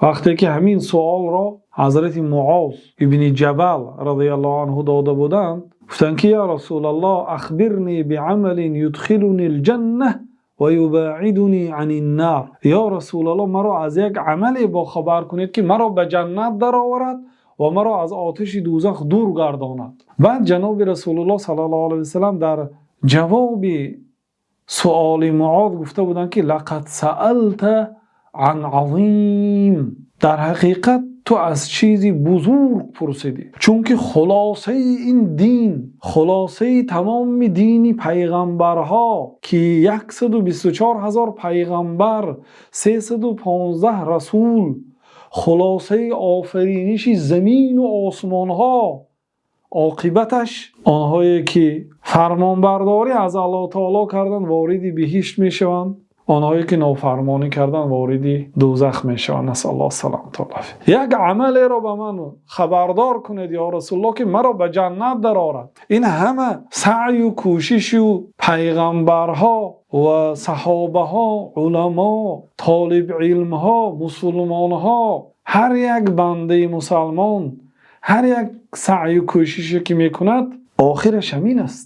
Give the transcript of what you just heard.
وقتی که همین سوال را حضرت معاذ ابن جبل رضی الله عنه داده بودند، گفتند که یا رسول الله اخبرنی بعمل یدخلنی الجنه و یباعدنی عن النار. یا رسول الله مرا از یک عملی با خبر کنید که مرا به جنت درآورد و مرا از آتش دوزخ دور گرداند. بعد جناب رسول الله صلی الله علیه و سلم در جواب سؤال معاذ گفته بودند که لقد سألت عن عظیم، در حقیقت تو از چیزی بزرگ پرسیدی، چون که خلاصه این دین، خلاصه تمام دین پیغمبرها که 124,000 پیغمبر، 315 رسول، خلاصه آفرینش زمین و آسمان ها، عاقبتش آنهایی که فرمانبرداری از الله تعالی کردن وارد بهشت میشوند، آنهایی که نافرمانی کردن وارد دوزخ میشوند. نسأل الله سلامت و عافیت. یک عملی را به من خبردار کنید یا رسول الله که مرا به جنت درآورد. این همه سعی و کوشش و پیغمبرها و صحابه ها، علما، طالب علم ها، مسلمان ها، هر یک بنده مسلمان هر یک سعی و کوششی که میکند آخرش همین است.